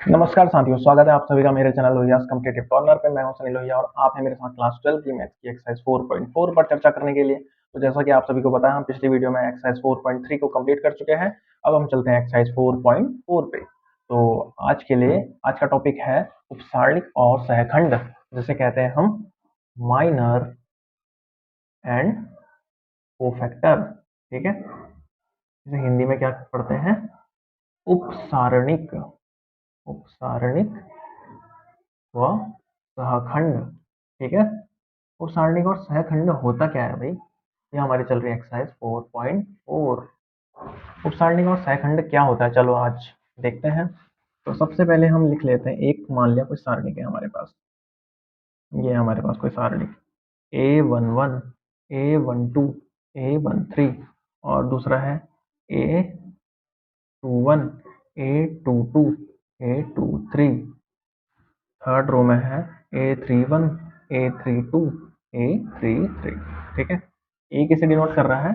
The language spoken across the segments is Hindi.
नमस्कार साथियों, स्वागत है आप सभी का मेरे चैनल लोहियास कॉम्पिटिटिव कॉर्नर पे। मैं हूं सनी लोहिया और आप हैं मेरे साथ क्लास 12 की मैथ्स की एक्सरसाइज 4.4 पर चर्चा करने के लिए। तो जैसा कि आप सभी को पता है, हम पिछली वीडियो में एक्सरसाइज 4.3 को कंप्लीट कर चुके हैं। अब हम चलते हैं एक्सरसाइज 4.4 पे। तो आज के लिए आज का टॉपिक है उपसारणिक और सहखंड, जिसे कहते हैं हम माइनर एंड कोफैक्टर। ठीक है, इसे हिंदी में क्या पढ़ते हैं? उपसारणिक। उपसारणिक व सहखंड। ठीक है, उपसारणिक और सहखंड होता क्या है भाई? ये हमारी चल रही है एक्सरसाइज 4.4। उपसारणिक और सहखंड क्या होता है, चलो आज देखते हैं। तो सबसे पहले हम लिख लेते हैं, एक मान लिया कोई सारणिक है हमारे पास। ये है हमारे पास कोई सारणिक A11, A12, A13 और दूसरा है A21, A22, A23। Third row में है A31, A32, A33। ठीक है, ए किसे डिनोट कर रहा है?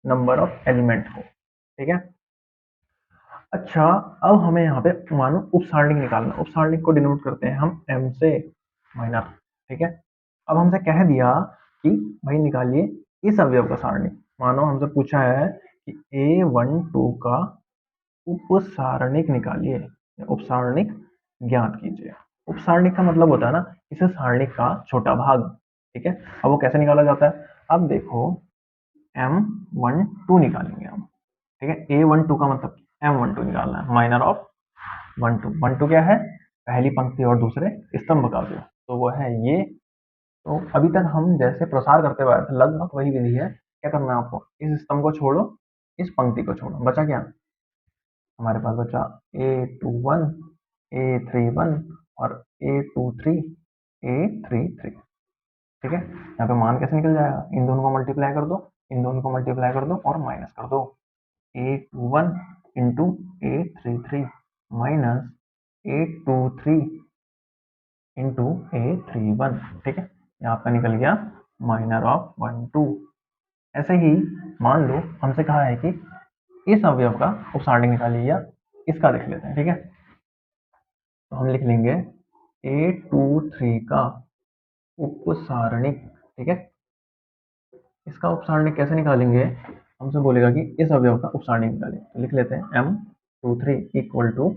नंबर ऑफ एलिमेंट को। ठीक है, अच्छा अब हमें यहाँ पे मानो उपसारणिक निकालना। उपसारणिक को डिनोट करते हैं हम एम से, माइनर। ठीक है, अब हमसे कह दिया कि भाई निकालिए इस अवयव का सारणिक। मानो हमसे पूछा है कि A12 का उपसारणिक निकालिए, उपसारणिक ज्ञात कीजिए। उपसारणिक का मतलब होता है ना, इसे सारणिक का छोटा भाग। ठीक है, अब वो कैसे निकाला जाता है? अब देखो, M12 निकालेंगे हम। ठीक है, A12 का मतलब M12 निकालना है, माइनर ऑफ 12। 12 क्या है? पहली पंक्ति और दूसरे स्तंभ का अवयव, तो वो है ये। तो अभी तक हम जैसे प्रसार करते हुए आए थे, लगभग वही विधि है। क्या करना है आपको? इस स्तंभ को छोड़ो, इस पंक्ति को छोड़ो, बचा क्या? हमारे पास बचा A21, A31 और A23, A33। ठीक है, यहाँ पे मान कैसे निकल जाएगा? इन दोनों को मल्टीप्लाई कर दो, इन दोनों को मल्टीप्लाई कर दो और माइनस कर दो। A21 into A33 minus A23 into A31। ठीक है, ये आपका निकल गया माइनर ऑफ 12। ऐसे ही मान लो हमसे कहा है कि इस अवयव का उपसारणिक निकालिए, या इसका देख लेते हैं। ठीक है, तो हम लिख लेंगे A23 का उपसारणिक। ठीक है, इसका उपसारणिक कैसे निकालेंगे? हमसे बोलेगा कि इस अवयव का उपसारणिक निकालें, तो लिख लेते हैं M23 इक्वल टू,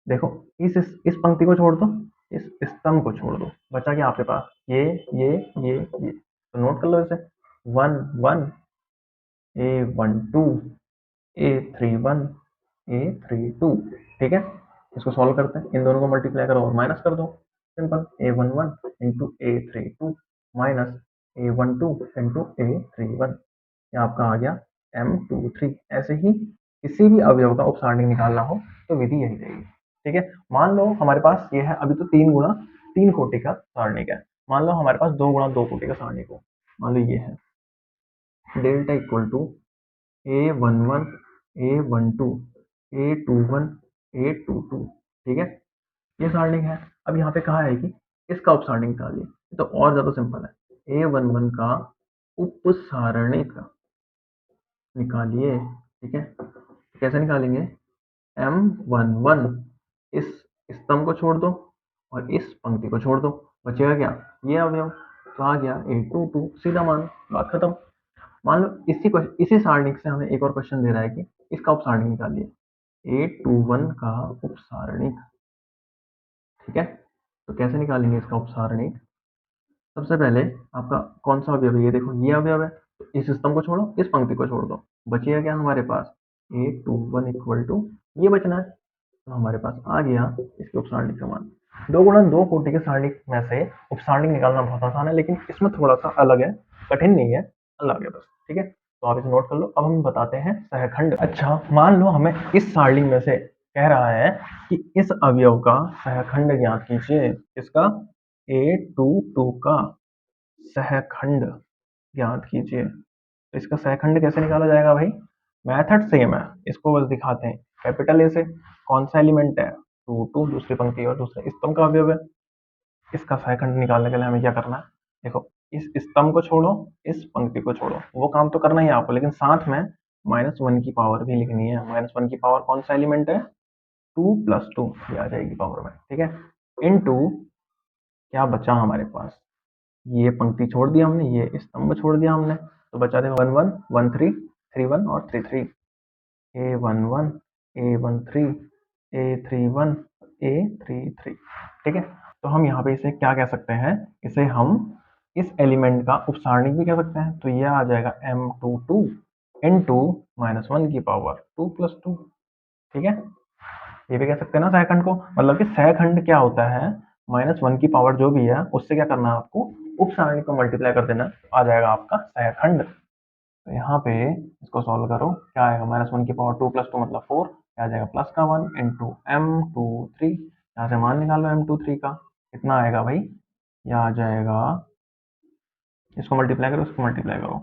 देखो इस पंक्ति को छोड़ दो, इस स्तंभ को छोड़ दो, बचा क्या आपके पास? ये तो नोट कर लो इसे। 1 1 A12, A31, A32। ठीक है, इसको सॉल्व करते हैं, इन दोनों को मल्टीप्लाई करो और माइनस कर दो। Simple, A11 into A32 minus A12 into A31। ये आपका आ गया M23। ऐसे ही किसी भी अवयव का उपसारणिक निकालना हो तो विधि यही रहेगी। ठीक है, मान लो हमारे पास ये है, अभी तो 3 गुणा 3 कोटि का सारणिक है। मान लो हमारे पास 2 गुणा 2 कोटि का सारणिक हो। मान लो ये है delta equal to A11, A12, A21, A22। ठीक है, ये सारणिक है। अब यहाँ पे कहा है कि इसका उपसारणिक निकालिए, तो और ज्यादा सिंपल है। A11 का उपसारणिक निकालिए। ठीक है, कैसे निकालेंगे? M11 इस स्तंभ को छोड़ दो और इस पंक्ति को छोड़ दो, बचेगा क्या? ये अवयव। तो आ गया A22, सीधा मान, बात खत्म। मान लो इसी सारणिक से हमें एक और क्वेश्चन दे रहा है कि इसका उपसारणिक निकालिए, A21 का उपसारणिक। ठीक है, तो कैसे निकालेंगे इसका उपसारणिक? सबसे पहले आपका कौन सा अवयव है? ये देखो, ये अवयव है, तो इस स्तंभ को छोड़ो, इस पंक्ति को छोड़ दो, बचिएगा क्या हमारे पास? A21 इक्वल टू, ये बचना है। तो हमारे पास आ गया इसके उपसारणिक का मान। 2 गुणा 2 कोटि के सारणिक में से उपसारणिक निकालना बहुत आसान है, लेकिन इसमें थोड़ा सा अलग है, कठिन नहीं है, अलग है बस। ठीक है, तो आप इसे नोट कर लो। अब हम बताते हैं सहखंड। अच्छा मान लो हमें इस सारणी में से कह रहा है कि इस अवयव का सहखंड ज्ञात कीजिए। इसका A22 का सहखंड ज्ञात कीजिए। तो इसका सहखंड कैसे निकाला जाएगा भाई? मेथड सेम है, इसको बस दिखाते हैं। कैपिटल ए से कौन सा एलिमेंट है? 2 दूसरी पंक्ति और दूसरे स्तंभ का अवयव है। इसका सहखंड निकालने के लिए हमें क्या करना है? देखो, इस स्तंभ को छोड़ो, इस पंक्ति को छोड़ो, वो काम तो करना ही है आपको, लेकिन साथ में -1 की पावर भी लिखनी है। -1 की पावर कौन सा एलिमेंट है? 2 + 2 ये आ जाएगी पावर में, ठीक है, इनटू क्या बचा हमारे पास, ये पंक्ति छोड़ दिया हमने, ये स्तंभ छोड़ दिया हमने, तो बचा देखो 1 1 1 3 3 1 और 3 3, A11 A13 A31 A33, ठीक है। तो हम यहाँ पे इसे क्या कह सकते हैं, इसे हम इस एलिमेंट का उपसारणिक भी कह सकते हैं। तो यह आ जाएगा M22 इंटू -1 की पावर 2 + 2, ठीक है। ये भी कह सकते हैं ना सहखंड को, मतलब कि सहखंड क्या होता है, -1 की पावर जो भी है उससे क्या करना है आपको, उपसारणिक को मल्टीप्लाई कर देना, आ जाएगा आपका सहखंड। तो यहाँ पे इसको सॉल्व करो, क्या आएगा, -1 की पावर 2 + 2 मतलब 4, क्या आ जाएगा प्लस का 1 इंटू M23, यहाँ से मान निकालो M23 का, कितना आएगा भाई, यह आ जाएगा, इसको मल्टीप्लाई करो, इसको मल्टीप्लाई करो,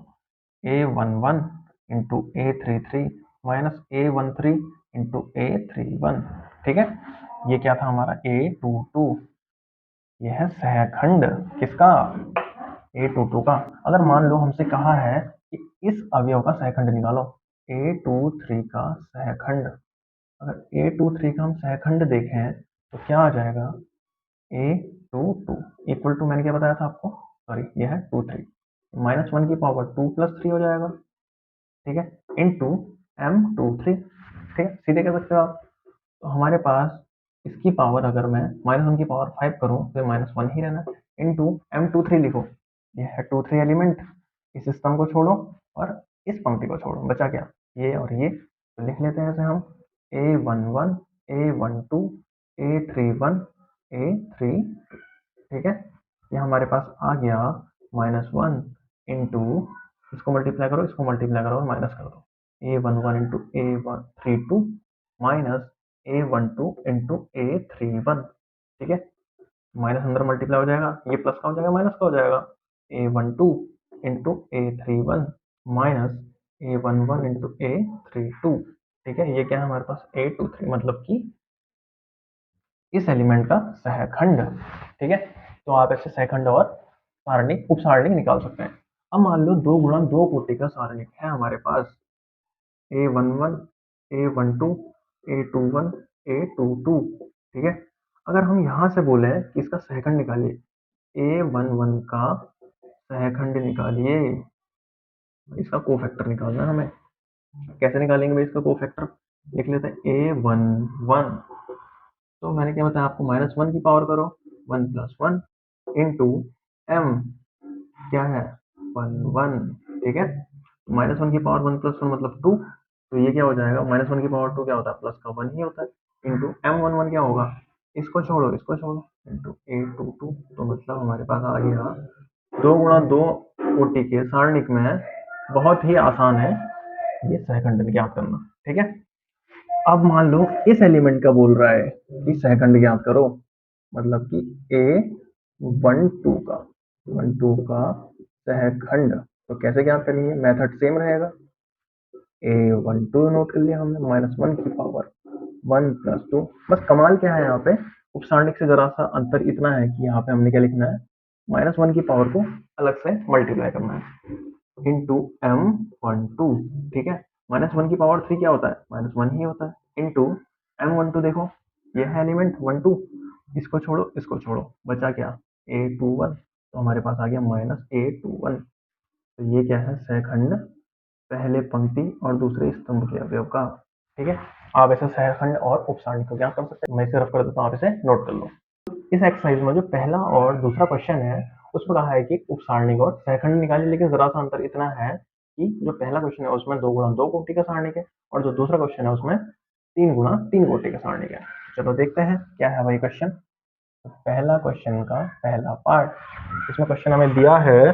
A11 into A33 minus A13 into A31, ठीक है। ये क्या था हमारा A22, यह है सहखंड किसका, A22 का। अगर मान लो हमसे कहा है कि इस अवयव का सहखंड निकालो, A23 का सहखंड, अगर A23 का हम सहखंड देखें तो क्या आ जाएगा, A22 इक्वल टू, मैंने क्या बताया था आपको, सॉरी ये है 23, -1 की पावर 2 + 3 हो जाएगा, ठीक है, इंटू M23, ठीक है, सीधे कह सकते हो आप। तो हमारे पास इसकी पावर अगर मैं -1 की पावर 5 करूँ तो -1 ही रहना, इंटू M23 लिखो, ये है 23 एलिमेंट, इस स्तंभ को छोड़ो और इस पंक्ति को छोड़ो, बचा क्या, ये और ये, तो लिख लेते हैं ऐसे हम, A11 A12 A31 A32, ठीक है। ये हमारे पास आ गया -1 इंटू, इसको मल्टीप्लाई करो, इसको मल्टीप्लाई करो और माइनस कर दो, A11 into A32 minus A12 into A31, ठीक है, माइनस अंदर मल्टीप्लाई हो जाएगा, ये प्लस का हो जाएगा माइनस का हो जाएगा, A12 into A31 minus A11 into A32, ठीक है। ये क्या है हमारे पास A23, मतलब कि इस एलिमेंट का सहखंड, ठीक है। तो आप ऐसे सहखंड और सारणिक उपसारणिक निकाल सकते हैं। अब मान लो 2 गुणा 2 कोटि का सारणिक है हमारे पास, A11 A12 A21 A22, ठीक है। अगर हम यहाँ से बोले कि इसका सहखंड निकालिए, A11 का सहखंड निकालिए, इसका कोफैक्टर निकालना है हमें, कैसे निकालेंगे भाई इसका कोफैक्टर, लिख लेते हैं A11, तो मैंने क्या बताया आपको, -1 की पावर करो, 1 + 1 इंटू M क्या है 1 1, ठीक है, -1 की पावर 1 + 1 मतलब 2, तो ये क्या हो जाएगा, -1 की पावर 2 क्या होता है, प्लस का 1 ही होता है, इंटू M11 क्या होगा, इसको छोड़ो इंटू A22, तो मतलब हमारे पास आ गया 2 गुणा 2 कोटि के सारणिक में, बहुत ही आसान है ये सहखंड ज्ञात करना, ठीक है। अब मान लो इस एलिमेंट का बोल रहा है कि सहखंड ज्ञात करो, मतलब कि A12 का 12 का सहखंड, तो कैसे ज्ञात करेंगे, मेथड सेम रहेगा, A12 नोट कर लिया हमने, -1 की पावर 1 + 2, बस कमाल क्या है यहाँ पे, उपसारणिक से जरा सा अंतर इतना है कि यहाँ पे हमने क्या लिखना है, -1 की पावर को अलग से मल्टीप्लाई करना है इंटू M12, ठीक है, -1 की पावर 3 क्या होता है, -1 ही होता है, इंटू M12 देखो, ये है एलिमेंट 12, इसको छोड़ो, बचा क्या, A21, तो हमारे पास आ गया -A21, तो ये क्या है सहखंड पहले पंक्ति और दूसरे स्तंभ के अवयव का, ठीक है। आप ऐसे सहखंड और उपसारणिक को ज्ञात कर सकते हैं, मैं इसे रफ कर देता हूँ, आप इसे नोट कर लो। इस एक्सरसाइज में जो पहला और दूसरा क्वेश्चन है उसमें कहा है कि उपसारणिक और सहखंड निकालिए, लेकिन जरा सा अंतर इतना है कि जो पहला क्वेश्चन है उसमें 2 गुणा 2 कोटि का सारणिक है और जो दूसरा क्वेश्चन है उसमें 3 गुणा 3 कोटि का सारणिक है। चलो देखते हैं क्या है भाई क्वेश्चन। तो पहला क्वेश्चन का पहला पार्ट, इसमें क्वेश्चन हमें दिया है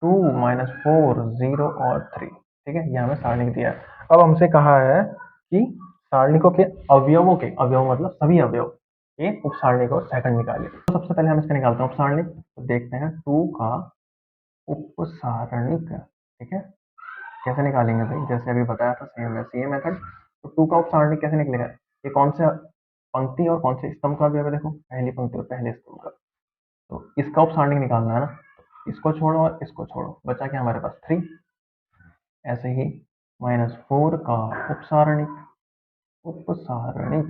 2 - 4 0 और 3, ठीक है, ये हमें सारणिक दिया है। अब हमसे कहा है कि सारणिकों के अवयवों के, अवयव मतलब सभी अवयव, ये उपसारणिक और सहखंड निकालिए। तो सबसे पहले हम इसका निकालते हैं उपसारणिक, तो देखते हैं 2 का उपसारणिक, ठीक है, कैसे निकालेंगे भाई, जैसे अभी बताया था सेम वैसे ये मेथड। तो 2 का उपसारणिक कैसे निकलेगा, ये कौन से पंक्ति और कौन से स्तंभ का अवयव है, देखो पहली पंक्ति और पहले स्तंभ का, तो इसका उपसारणिक निकालना है ना, इसको छोड़ो और इसको छोड़ो, बचा क्या हमारे पास 3, ऐसे ही -4 का उपसारणिक, उपसारणिक,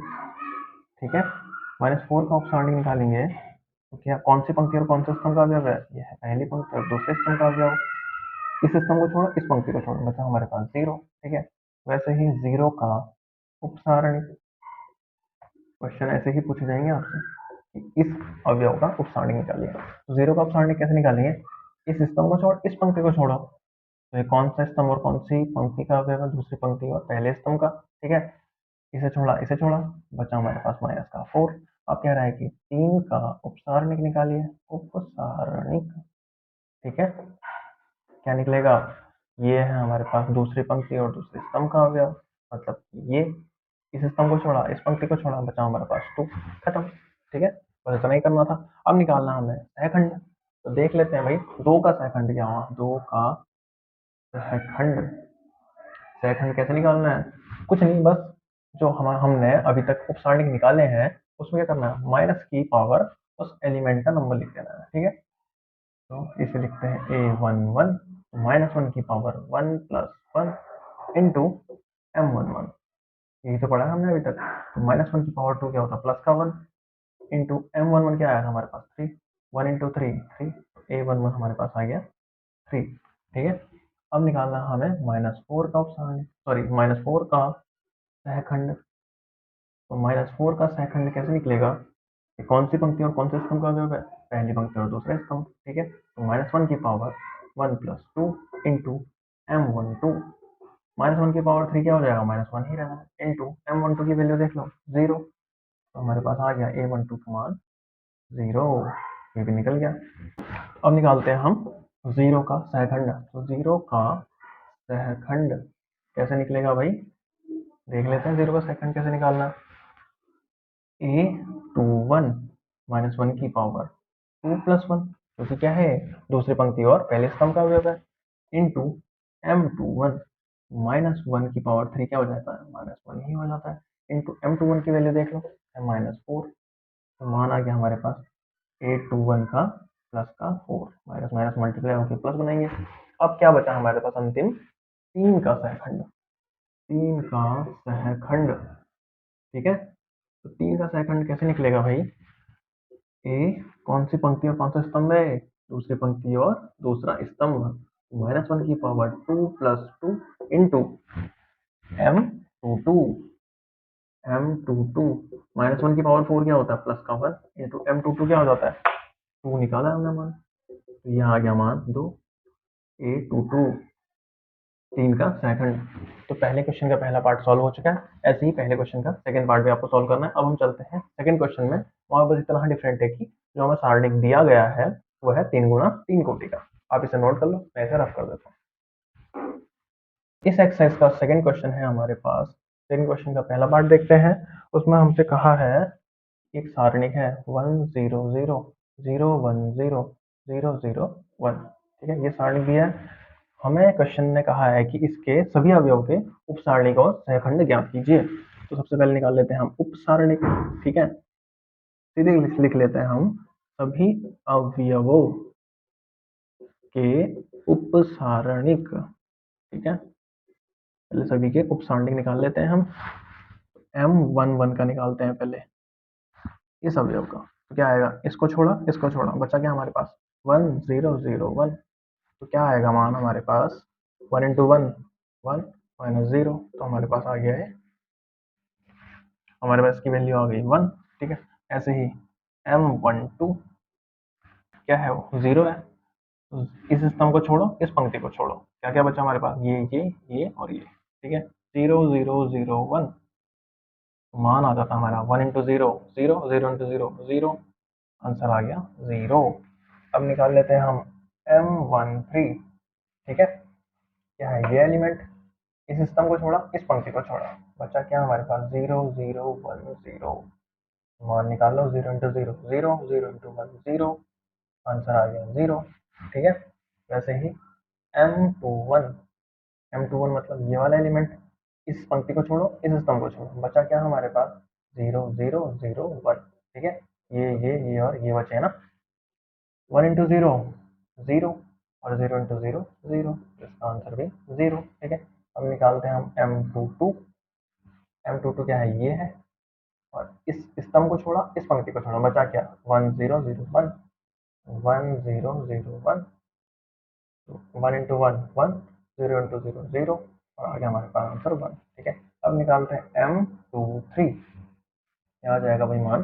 ठीक है। -4 का उपसारणिक निकालेंगे तो क्या कौन सी पंक्ति और कौन से स्तंभ का अवयव है? ये है पहली पंक्ति और दूसरे स्तंभ का अवयव। इस स्तंभ को छोड़ो, इस पंक्ति को छोड़ो, बचा हमारे पास 0, ठीक है। वैसे ही 0 का उपसारणिक, क्वेश्चन ऐसे ही पूछे जाएंगे आपसे कि इस अवयव का उपसारणिक निकालिए। तो 0 का उपसारणिक कैसे निकालेंगे? इस स्तंभ को छोड़, इस पंक्ति को छोड़ो, तो ये कौन सा स्तंभ और कौन सी पंक्ति का अवयव है? दूसरी पंक्ति और पहले स्तंभ का, ठीक है। इसे छोड़ा, बचा हमारे पास माइनस का 4। अब कह रहा है कि 3 का उपसारणिक निकालिए, उपसारणिक, ठीक है। क्या निकलेगा? ये है हमारे पास दूसरी पंक्ति और दूसरे स्तंभ का अवयव, मतलब ये इस स्तंभ को छोड़ा, इस पंक्ति को छोड़ा, बचा हमारे पास 2, खत्म, ठीक है। बस इतना ही करना था। अब निकालना हमें सहखंड, तो देख लेते हैं भाई 2 का सहखंड क्या हुआ। 2 का सहखंड, सहखंड कैसे निकालना है? कुछ नहीं, बस जो हमने अभी तक उपसारणिक निकाले हैं उसमें क्या करना है, माइनस की पावर उस एलिमेंट का नंबर लिख देना है, ठीक है। तो इसे लिखते हैं A11, -1 की पावर 1 + 1 इंटू M11, यही तो पढ़ा है हमने अभी तक। तो -1 की पावर 2 क्या होता है, प्लस का 1 इंटू M11 क्या आया था हमारे पास 3, 1 इंटू 3 3, A11 हमारे पास आ गया 3, ठीक है। अब निकालना है हमें -4 का उपसारणिक, सॉरी -4 का सहखंड। तो -4 का सहखंड कैसे निकलेगा? ये कौन सी पंक्ति और कौन से स्तंभ का अवयव है? पहली पंक्ति और दूसरे स्तंभ, ठीक है। तो -1 की पावर 1 + 2 इंटू M12, -1 की पावर 3 क्या हो जाएगा, -1 ही रहना है, इंटू M12 की वैल्यू देख लो 0। तो हमारे पास आ गया A12 का मान 0, ये भी निकल गया। अब निकालते हैं हम 0 का सहखंड। तो 0 का सहखंड कैसे निकलेगा भाई, देख लेते हैं 0 का सहखंड कैसे निकालना। A21 -1 की पावर 2 + 1, क्योंकि क्या है, दूसरी पंक्ति और पहले स्तंभ का अवयव है, इंटू M21 -1 की पावर 3 क्या हो जाता है, -1 ही हो जाता है, इंटू M21 की वैल्यू देख लो -4। तो मान आ गया हमारे पास A21 का प्लस का 4, माइनस माइनस मल्टीप्लाई होकर प्लस बनाएंगे। अब क्या बचा हमारे पास अंतिम, 3 का सहखंड, 3 का सहखंड, ठीक है। तो 3 का सहखंड कैसे निकलेगा भाई? ए कौन सी पंक्ति और कौन सा स्तंभ है? दूसरी पंक्ति और दूसरा स्तंभ। -1 की पावर 2 + 2 इंटू M22, M22 -1 की पावर 4 क्या होता है, प्लस का 1 इंटू M22 क्या हो जाता है, 2 निकाला हमने मान, तो यहाँ आ गया मान 2, A22, 3 का सहखंड। तो पहले क्वेश्चन का पहला पार्ट सॉल्व हो चुका है। ऐसे ही पहले क्वेश्चन का सेकंड पार्ट भी आपको सॉल्व करना है। अब हम चलते हैं सेकंड क्वेश्चन में। वहां बस इतना डिफरेंट है कि जो हमें सारणिक दिया गया है वो है 3 गुणा 3 कोटि का। आप इसे नोट कर लो, मैं इसे रफ कर देता हूँ। इस एक्सरसाइज का सेकंड क्वेश्चन है हमारे पास। सेकंड क्वेश्चन का पहला पार्ट देखते हैं। उसमें हमसे कहा है एक सारणिक है 1 0 0 0 1 0 0 0 1, ठीक है। ये सारणिक दिया है हमें। क्वेश्चन ने कहा है कि इसके सभी अवयव के उपसारणिक और सहखंड ज्ञात कीजिए। तो सबसे पहले निकाल लेते हैं हम उपसारणिक, ठीक है। सीधे लिख लेते हैं हम सभी अवयवों के उपसारणिक, ठीक है। पहले सभी के उपसारणिक निकाल लेते हैं हम। M11 का निकालते हैं पहले, इस अवयव का। तो क्या आएगा, इसको छोड़ा, बचा क्या हमारे पास 1 0 0 1। तो क्या आएगा मान हमारे पास, 1 इंटू 1 1 -0, तो हमारे पास आ गया है, हमारे पास की वैल्यू आ गई 1, ठीक है। ऐसे ही M12 क्या है, वो 0 है। तो इस स्तंभ को छोड़ो, इस पंक्ति को छोड़ो, क्या क्या बचा हमारे पास, ये और ये, ठीक है। 0 0 0 1, मान आ जाता हमारा 1 इंटू 0 0 0 इंटू 0 0, आंसर आ गया 0। अब निकाल लेते हैं हम M13, ठीक है। क्या है ये एलिमेंट, इस स्तंभ को छोड़ा, इस पंक्ति को छोड़ा, बचा क्या हमारे पास 0 0 1 0, मान निकाल लो 0 इंटू 0 0 0 इंटू 1 0, आंसर आ गया 0, ठीक है। वैसे ही M21, M21 मतलब ये वाला एलिमेंट, इस पंक्ति को छोड़ो, इस स्तंभ को छोड़ो, बचा क्या हमारे पास 0 0 0 1, ठीक है। ये और ये बचे हैं ना। 1 इंटू 0 0 और 0 इंटू 0 0, इसका आंसर भी 0, ठीक है। अब निकालते हैं हम M22, M22 क्या है, ये है, और इस स्तंभ को छोड़ा, इस पंक्ति को छोड़ा, बचा क्या, 1 0 0 1, 1 0 0 1, 1 इंटू 1 1, 0 इंटू 0 0, और आगे हमारे पास आंसर 1। ठीक है, अब निकालते हैं M23, क्या आ जाएगा भाई मान,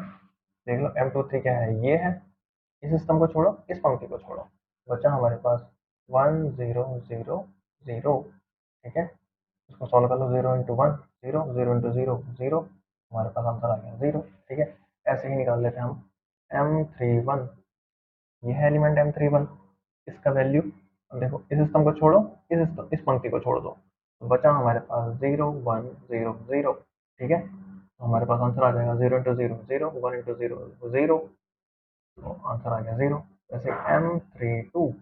देख लो M23 क्या है, ये है, इस स्तंभ को छोड़ो, इस पंक्ति को छोड़ो, बचा हमारे पास 1 0 0 0। ठीक है, इसको सॉल्व कर लो, 0 इंटू 1 0, 0 इंटू 0 0, हमारे पास आंसर आ गया 0। ठीक है, ऐसे ही निकाल लेते हैं हम M31, ये है एलिमेंट M31, इसका वैल्यू, अब देखो इस स्तंभ को छोड़ो, इस पंक्ति को छोड़ दो, तो बचा हमारे पास 0 1 0 0। ठीक है, तो हमारे पास आंसर आ जाएगा 0 इंटू 0 0, 1 इंटू 0 0, तो आंसर आ गया 0। जैसे M32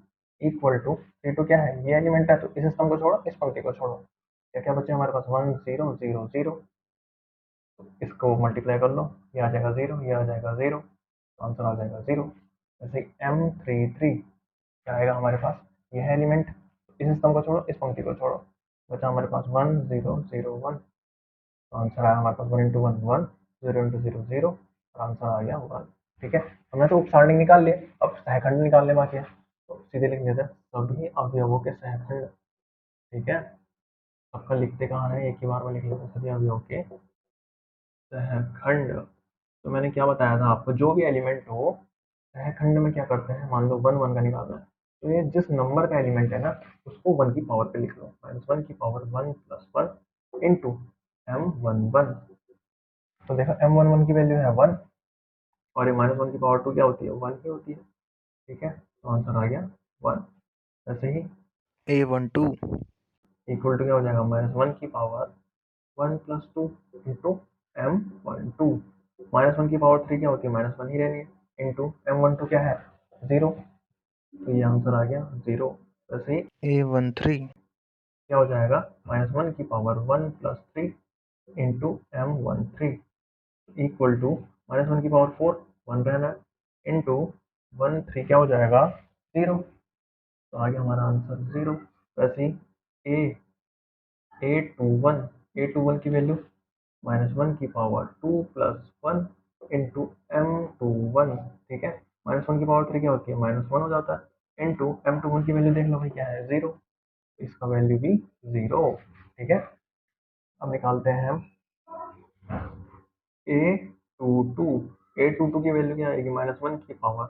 इक्वल टू, 32 क्या है, ये एलिमेंट है, तो इस स्तंभ को छोड़ो, इस पंक्ति को छोड़ो, क्या क्या बचे हमारे पास, 1 0 0 0, इसको मल्टीप्लाई कर लो, ये आ जाएगा 0, ये आ जाएगा 0, तो आंसर आ जाएगा 0। जैसे M33 क्या आएगा हमारे पास, ये है एलिमेंट, इस स्तंभ को छोड़ो, इस पंक्ति को छोड़ो, बचा हमारे पास 1 0 0 1, तो आंसर आया हमारे पास 1 इंटू 1 1, 0 इंटू 0 0, और आंसर आ गया 1। ठीक है, हमने तो उपसारणिक निकाल लिए, अब सहखंड निकालने बाकी है, तो सीधे लिख देते हैं सभी अवयवों के सहखंड। ठीक है, सबका लिखते कहाँ है, एक ही बार में लिख लेते हैं, सभी अवयवों के सहखंड। तो मैंने क्या बताया था आपको, जो भी एलिमेंट हो सहखंड में क्या करते हैं, मान लो 1 1 का निकालना है, तो ये जिस नंबर का एलिमेंट है ना, उसको 1 की पावर पे लिख लो, -1 की पावर 1 प्लस 1 इंटू M11। तो देखो M11 की वैल्यू है 1, और ये -1 की पावर 2 क्या होती है, 1 ही होती है। ठीक है, तो आंसर आ गया 1। ऐसे ही A12 इक्वल टू क्या हो जाएगा, -1 की पावर 1 प्लस 2 इंटू M12, -1 की पावर 3 क्या होती है, -1 ही रहनी है, इंटू M12 क्या है, 0, तो ये आंसर आ गया 0। वैसे ही A13 क्या हो जाएगा, -1 की power 1 plus 3 into M13 equal to -1 की पावर 4, 1 रहना, इंटू 1 3 क्या हो जाएगा, 0, तो आ गया हमारा आंसर 0। वैसे ही A21 की वैल्यू -1 की पावर 2 प्लस 1 इंटू M21। ठीक है, -1 की पावर 3 क्या होती है, -1 हो जाता है, इंटू M21 की वैल्यू देख लो भाई क्या है, 0, इसका वैल्यू भी 0। ठीक है, अब निकालते हैं हम A22 की वैल्यू क्या आएगी, -1 की पावर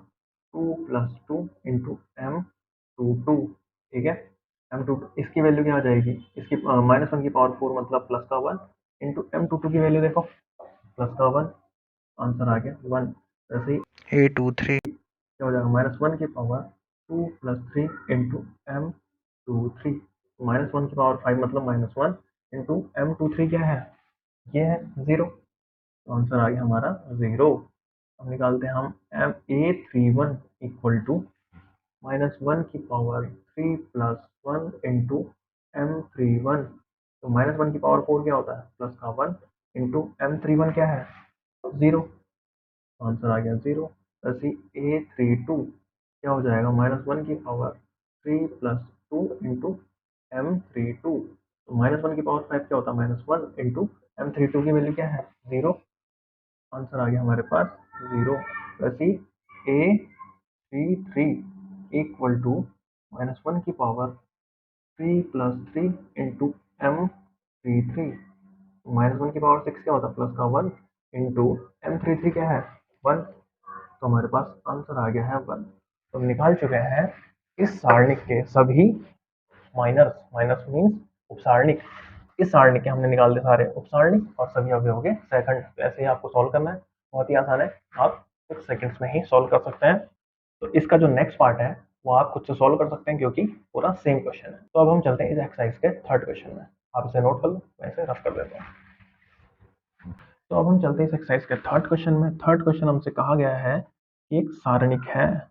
2 प्लस 2 इंटू M22। ठीक है, M22 इसकी वैल्यू क्या आ जाएगी, इसकी -1 की पावर 4 मतलब प्लस का 1 इंटू M22 की वैल्यू देखो, प्लस का 1, आंसर आ गया 1। वैसे ही A23 क्या हो जाएगा, -1 की पावर 2 प्लस 3 इंटू M23, -1 की पावर 5 मतलब -1 इंटू M23 क्या है, ये है 0, तो आंसर आ गया हमारा 0। अब निकालते हैं हम A31 इक्वल टू -1 की पावर 3 प्लस 1 इंटू M31, तो -1 की पावर 4 क्या होता है, प्लस का 1 इंटू M31 क्या है, 0, आंसर आ गया 0। वैसे A32 क्या हो जाएगा, -1 की पावर 3 प्लस 2 इंटू M32, तो -1 की पावर 5 क्या होता है, -1 इंटू M32 की वैल्यू क्या है, 0, आंसर आ गया हमारे पास 0। वैसे A33 इक्वल टू -1 की पावर 3 प्लस 3 इंटू M33, -1 की पावर 6 क्या होता है, प्लस का 1 इंटू M33 क्या है, 1, तो हमारे पास आंसर आ गया है 1। तो हम निकाल चुके हैं इस सारणी के सभी माइनर्स, माइनस मीन्स उपसारणिक, इस सारणी के हमने निकाल दिए सारे उपसारणिक और सभी अवयवों के सहखंड। तो ऐसे ही आपको सॉल्व करना है, बहुत ही आसान है, आप कुछ सेकंड्स में ही सॉल्व कर सकते हैं। तो इसका जो नेक्स्ट पार्ट है वो आप खुद से सॉल्व कर सकते हैं, क्योंकि पूरा सेम क्वेश्चन है। तो अब हम चलते हैं इस एक्सरसाइज के थर्ड क्वेश्चन में, आप इसे नोट कर लो, मैं इसे रफ कर देता हूँ। तो अब हम चलते हैं इस एक्सरसाइज के थर्ड क्वेश्चन में। थर्ड क्वेश्चन हमसे कहा गया है कि एक सारणिक है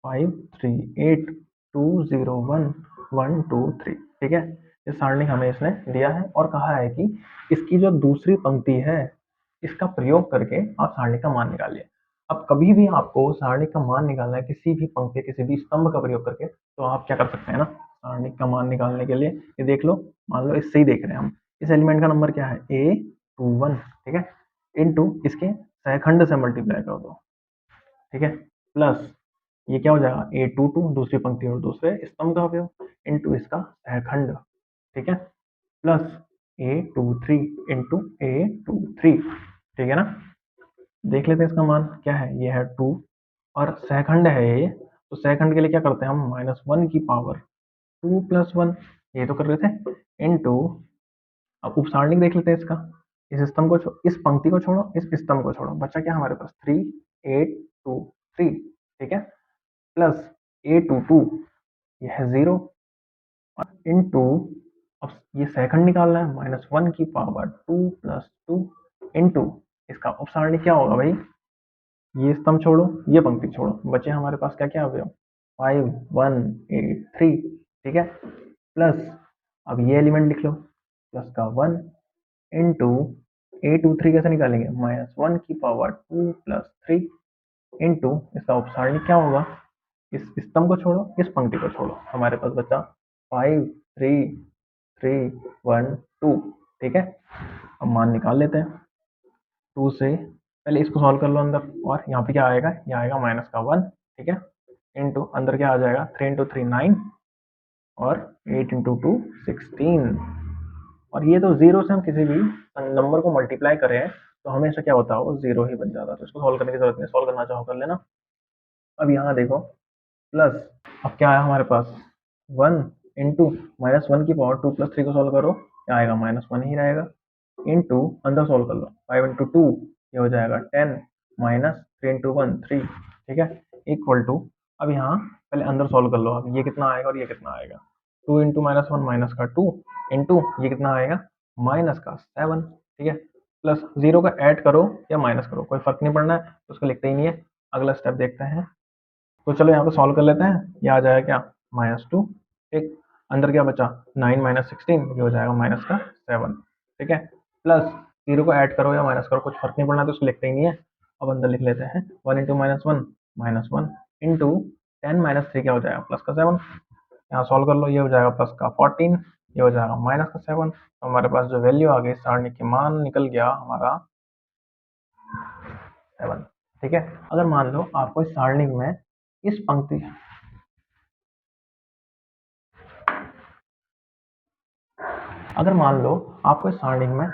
5 3 8 2 0 1 1 2 3। ठीक है, ये सारणी हमें इसने दिया है और कहा है कि इसकी जो दूसरी पंक्ति है इसका प्रयोग करके आप सारणी का मान निकालिए। अब कभी भी आपको सारणी का मान निकालना है किसी भी पंक्ति, किसी भी स्तंभ का प्रयोग करके, तो आप क्या कर सकते हैं ना, सारणी का मान निकालने के लिए ये देख लो, मान लो इससे ही देख रहे हैं हम, इस एलिमेंट का नंबर क्या है, 1 ठीक है, इनटू इसके सहखंड से मल्टीप्लाई कर दो, ठीक है, प्लस ये क्या हो जाएगा A22 दूसरी पंक्ति और दूसरे स्तंभ का अवयव इनटू इसका सहखंड, ठीक है, प्लस A23 इंटू A23, ठीक है ना। देख लेते हैं इसका मान क्या है, ये है 2 और सहखंड है ये, तो सहखंड के लिए क्या करते हैं हम, -1 की पावर 2 + 1 ये तो कर रहे थे, इनटू अब उपसारणिक देख लेते हैं इसका, इस स्तंभ को इस पंक्ति को छोड़ो, इस स्तंभ को छोड़ो, बचा क्या हमारे पास 3 8 2 3, ठीक है, प्लस A22 ये है 0 और इनटू अब ये सेकंड निकालना है, -1 की पावर 2 + 2 इनटू इसका उपसारणी क्या होगा भाई, ये स्तंभ छोड़ो ये पंक्ति छोड़ो, बचे हमारे पास क्या क्या अवयव 5 1 8 3, ठीक है, प्लस अब ये एलिमेंट लिख लो प्लस का 1 इनटू A23 कैसे निकालेंगे, -1 की पावर 2 + 3 इनटू इसका उपसारणी क्या होगा, इस स्तंभ को छोड़ो इस पंक्ति को छोड़ो, हमारे पास बचा 5 3 3 1 2, ठीक है। अब मान निकाल लेते हैं, 2 से पहले इसको सॉल्व कर लो अंदर, और यहाँ पे क्या आएगा, ये आएगा -1, ठीक है, इनटू अंदर क्या आ जाएगा 3 × 3 9 और 8 × 2 16, और ये तो जीरो से हम किसी भी नंबर को मल्टीप्लाई करें तो हमेशा क्या होता है वो जीरो ही बन जाता है, तो इसको सॉल्व करने की जरूरत नहीं, सॉल्व करना चाहो कर लेना। अब यहाँ देखो प्लस अब क्या आया हमारे पास 1 इंटू -1 की पावर 2 + 3 को सॉल्व करो, क्या आएगा -1 ही रहेगा, इंटू अंदर सॉल्व कर लो 5 × 2 ये हो जाएगा 10 -3 × 1 3, ठीक है, इक्वल टू अब यहाँ पहले अंदर सॉल्व कर लो, अब ये कितना आएगा और ये कितना आएगा, 2 × -1 माइनस का 2 इंटू ये कितना आएगा माइनस का 7, ठीक है, प्लस जीरो का ऐड करो या माइनस करो कोई फर्क नहीं पड़ना है, तो उसको लिखते ही नहीं है। अगला स्टेप देखते हैं, तो चलो यहाँ पे सॉल्व कर लेते हैं, ये आ जाएगा क्या -2, ठीक, अंदर क्या बचा 9 - 16 ये हो जाएगा माइनस का 7, ठीक है, प्लस जीरो को ऐड करो या माइनस करो कुछ फर्क नहीं पड़ना, तो उसको लिखते ही नहीं है। अब अंदर लिख लेते हैं 1 × -1 इंटू 10 - 3 क्या हो जाएगा प्लस का 7, यहाँ सॉल्व कर लो, ये हो जाएगा प्लस का 14 ये हो जाएगा माइनस का 7, तो हमारे पास जो वैल्यू आ गई सारणी की मान निकल गया हमारा 7, ठीक है। अगर मान लो आपको इस सारणी में इस पंक्ति अगर मान लो आपको इस सारणी में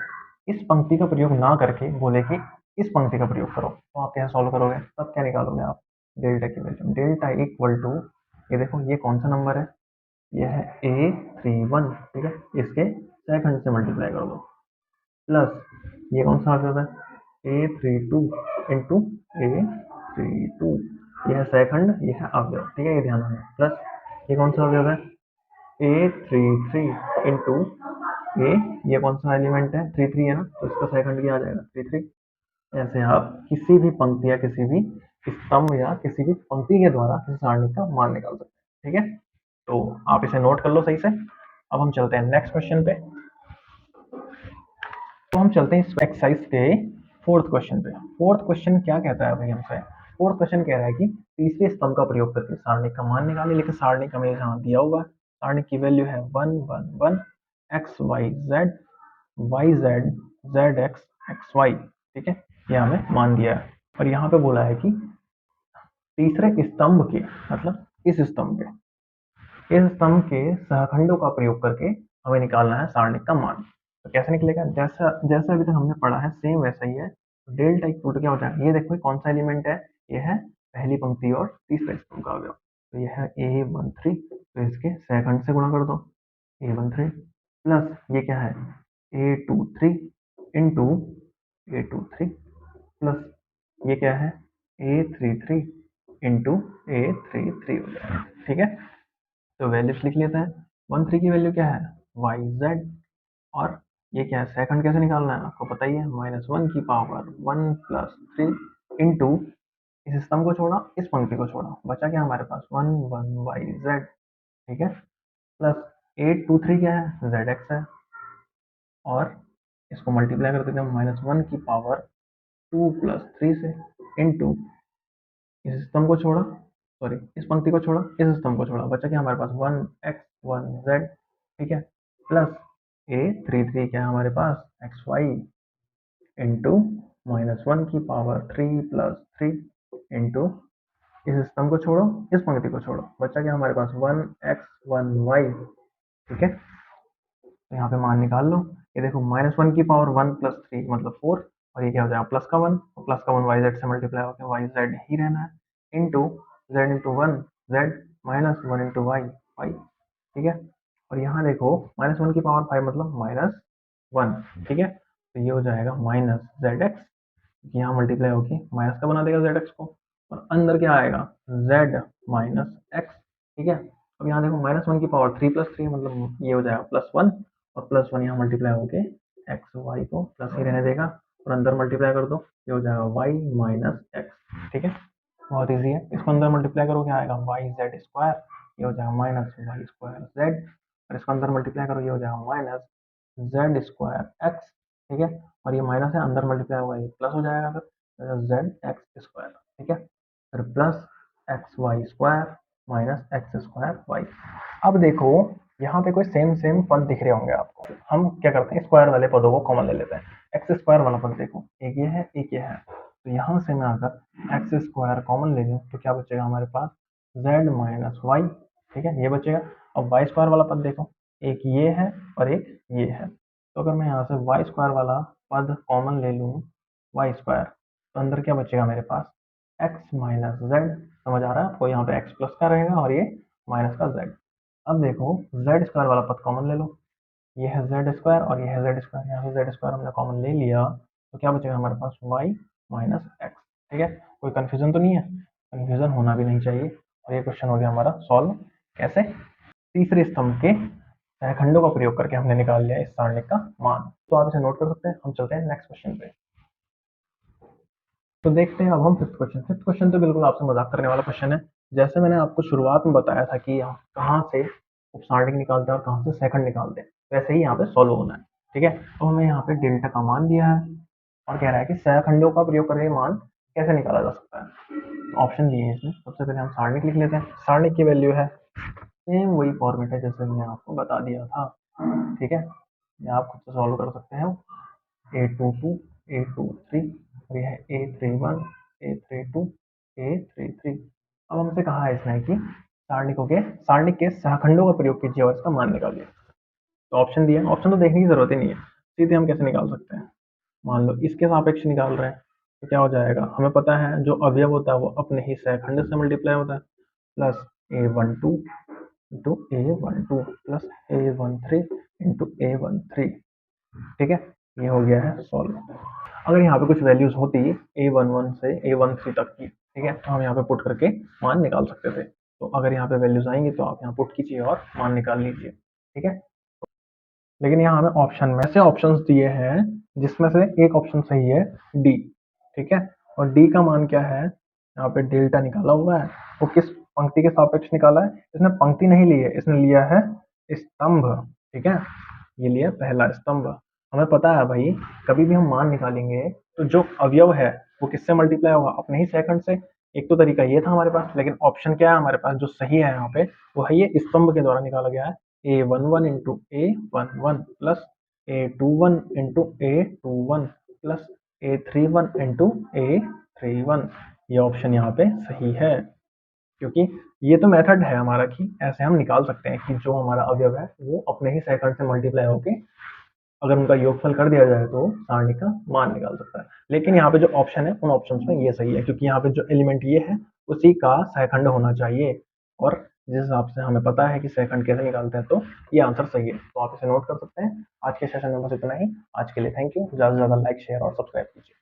इस पंक्ति का प्रयोग ना करके बोले कि इस पंक्ति का प्रयोग करो, तो आप क्या सॉल्व करोगे, तब क्या निकालोगे आप, डेल्टा की वैल्यू, डेल्टा इक्वल टू ये देखो ये कौन सा नंबर है, ये है A31, ठीक है, इसके सेकंड से मल्टीप्लाई कर दो, प्लस ये कौन सा अवयव है A32 इंटू A32, ये है सेकंड ये है अवयव, ठीक है, ये ध्यान रखना, प्लस ये कौन सा अवयव है A33 इंटू ये कौन सा एलिमेंट है 33 है ना, तो इसका सेकंड क्या आ जाएगा 33। ऐसे आप किसी भी पंक्ति या किसी भी स्तंभ या किसी भी पंक्ति के द्वारा इस सारणी का मान निकाल सकते हैं, ठीक है, तो आप इसे नोट कर लो सही से। अब हम चलते हैं नेक्स्ट क्वेश्चन पे, तो हम चलते हैं इस एक्सरसाइज के फोर्थ क्वेश्चन पे। फोर्थ क्वेश्चन क्या कहता है भाई हमसे, फोर्थ क्वेश्चन कह रहा है कि तीसरे स्तंभ का प्रयोग करके सारणी का मान निकाले, लेकिन सारणी का मेरे यहाँ दिया हुआ है, सारणी की वैल्यू है 1 1 1 x y z y z z x y, ठीक है, ये हमें मान दिया है, और यहाँ पे बोला है कि तीसरे स्तंभ के मतलब इस स्तंभ के सहखंडों का प्रयोग करके हमें निकालना है सारणी का मान, तो कैसे निकलेगा, जैसा जैसा अभी तक हमने पढ़ा है सेम वैसा ही है, तो डेल्टा इक्वल टू क्या हो जाएगा, ये देखो कौन सा एलिमेंट है, ये है पहली पंक्ति और तीसरे स्तंभ का अवयव, तो ये है A13, तो इसके सहखंड से गुणा कर दो A13, प्लस ये क्या है A23 इंटू A23, प्लस ये क्या है A33 इंटू A33 हो जाएगा, ठीक है, तो वैल्यूज लिख लेते हैं, 13 की वैल्यू क्या है YZ, और ये क्या है सेकंड कैसे निकालना है आपको पता ही है, -1 की पावर 1 + 3 इंटू इस स्तंभ को छोड़ा इस पंक्ति को छोड़ा, बचा क्या हमारे पास 1 1 YZ, ठीक है, प्लस 823 क्या है ZX है, और इसको मल्टीप्लाई कर देते हैं -1 की पावर 2 + 3 से इंटू इस स्तंभ को छोड़ा सॉरी इस पंक्ति को छोड़ा इस स्तंभ को छोड़ा, बचा क्या हमारे पास 1x 1z, ठीक है, प्लस A33 क्या है हमारे पास xy, इंटू -1 की पावर 3 प्लस 3 इंटू इस स्तंभ को छोड़ो, इस पंक्ति को छोड़ो, बचा क्या हमारे पास 1x 1y। ठीक है, तो यहाँ पे मान निकाल लो। ये देखो -1 की पावर 1 प्लस 3 मतलब 4, और ये क्या हो जाएगा प्लस का 1, और प्लस का 1 वाई जेड से मल्टीप्लाई होकर वाई जेड ही रहना है into z into 1 z -1 into y y. ठीक है, और यहाँ देखो -1 की पावर 5 मतलब -1। ठीक है, तो ये हो जाएगा माइनस जेड एक्स, यहाँ मल्टीप्लाई होगी माइनस का बना देगा जेड एक्स को, और अंदर क्या आएगा जेड माइनस एक्स। ठीक है, अब यहाँ देखो -1 की पावर 3 प्लस 3 मतलब ये हो जाएगा +1, और +1 यहाँ मल्टीप्लाई होके एक्स वाई को प्लस ही रहने देगा, और अंदर मल्टीप्लाई कर दो, ये हो जाएगा वाई माइनस एक्स। ठीक है, बहुत ईजी है, इसको अंदर मल्टीप्लाई करो क्या आएगा वाई जेड स्क्वायर, ये हो जाएगा माइनस वाई स्क्वायर जेड, और इसको अंदर मल्टीप्लाई करो ये हो जाएगा माइनस जेड स्क्वायर एक्स। ठीक है, और ये माइनस है अंदर मल्टीप्लाई होगा ये प्लस हो जाएगा, फिर जेड एक्स स्क्वायर। ठीक है, फिर plus x y square minus x square y. अब देखो यहाँ पे कोई सेम सेम पद दिख रहे होंगे आपको, हम क्या करते हैं स्क्वायर वाले पदों को कॉमन ले लेते हैं। एक्स स्क्वायर वाला पद देखो, एक ये है एक ये है, तो यहाँ से मैं अगर एक्स स्क्वायर कॉमन ले लूँ तो क्या बचेगा हमारे पास जेड माइनस वाई। ठीक है, ये बचेगा। अब वाई स्क्वायर वाला पद देखो, एक ये है और एक ये है, तो अगर मैं यहाँ से वाई स्क्वायर वाला पद कॉमन ले लूँ वाई स्क्वायर, तो अंदर क्या बचेगा मेरे पास एक्स माइनस जेड। समझ आ रहा है आपको, यहाँ पे एक्स प्लस का रहेगा और ये माइनस का जेड। अब देखो जेड स्क्वायर वाला पद कॉमन ले लो, ये है जेड स्क्वायर और ये है जेड स्क्वायर, यहाँ से जेड स्क्वायर हमने कॉमन ले लिया, तो क्या बचेगा हमारे पास वाई माइनस एक्स। ठीक है, कोई कन्फ्यूजन तो नहीं है, कन्फ्यूजन होना भी नहीं चाहिए। और ये क्वेश्चन हो गया हमारा सॉल्व। कैसे? तीसरे स्तंभ के सहखंडों का प्रयोग करके हमने निकाल लिया इस सारणिक का मान। तो आप इसे नोट कर सकते हैं। हम चलते हैं नेक्स्ट क्वेश्चन पे। तो देखते हैं अब हम फिफ्थ क्वेश्चन। फिफ्थ क्वेश्चन तो बिल्कुल आपसे मजाक करने वाला क्वेश्चन है। जैसे मैंने आपको शुरुआत में बताया था कि हम कहाँ से उपसारणिक निकालते हैं और कहाँ से सहखंड निकालते हैं, वैसे ही यहाँ पे सॉल्व होना है। ठीक है, तो हमें यहाँ पे डेल्टा का मान दिया है और कह रहा है कि सहखंडों का प्रयोग करके मान कैसे निकाला जा सकता है। तो ऑप्शन दिए हैं इसमें। सबसे पहले हम सारणिक लिख लेते हैं। सारणिक की वैल्यू है सेम वही फॉर्मेट है जैसे मैंने आपको बता दिया था। ठीक है, ये आप खुद से सॉल्व कर सकते हैं। A22 A23 और यह है A31 A32 A33। अब हमसे कहा है इसने कि सारणिक के सहखंडों का प्रयोग कीजिए और इसका मान निकालिए। तो ऑप्शन दिया, ऑप्शन तो देखने की जरूरत ही नहीं है, सीधे हम कैसे निकाल सकते हैं। मान लो इसके सापेक्ष निकाल रहे हैं तो क्या हो जाएगा, हमें पता है जो अवयव होता है वो अपने ही सहखंड से मल्टीप्लाई होता है, plus A12 into A12 plus A13 into A13। ठीक है, ये हो गया है सॉल्व। अगर यहाँ पे कुछ वैल्यूज होती A11 से A13 तक की, ठीक है, तो हम यहाँ पे पुट करके मान निकाल सकते थे। तो अगर यहाँ पे वैल्यूज आएंगी तो आप यहाँ पुट कीजिए और मान निकाल लीजिए। ठीक है, लेकिन यहाँ हमें ऑप्शन में से ऑप्शंस दिए हैं जिसमें से एक ऑप्शन सही है डी। ठीक है, और डी का मान क्या है, यहाँ पे डेल्टा निकाला हुआ है। वो किस पंक्ति के सापेक्ष निकाला है, इसने पंक्ति नहीं ली है, इसने लिया है स्तंभ। ठीक है, ये लिया पहला स्तंभ। हमें पता है भाई कभी भी हम मान निकालेंगे तो जो अवयव है वो किससे मल्टीप्लाई होगा, अपने ही सेकंड से। एक तो तरीका ये था हमारे पास, लेकिन ऑप्शन क्या है हमारे पास जो सही है यहाँ पे, वो है ये स्तंभ के द्वारा निकाला गया है। A11 into A11 plus A21 into A21 plus A31 into A31। ये ऑप्शन यहाँ पे सही है, क्योंकि ये तो मेथड है हमारा कि ऐसे हम निकाल सकते हैं कि जो हमारा अवयव है वो अपने ही सेकंड से मल्टीप्लाई होके अगर उनका योगफल कर दिया जाए तो सारणी का मान निकाल सकता है। लेकिन यहाँ पे जो ऑप्शन है उन ऑप्शंस में ये सही है, क्योंकि यहाँ पे जो एलिमेंट ये है उसी का सहखंड होना चाहिए, और जिस हिसाब से हमें पता है कि सहखंड कैसे निकालते हैं तो ये आंसर सही है। तो आप इसे नोट कर सकते हैं। आज के सेशन में बस इतना ही। आज के लिए थैंक यू। ज़्यादा से ज़्यादा लाइक शेयर और सब्सक्राइब कीजिए।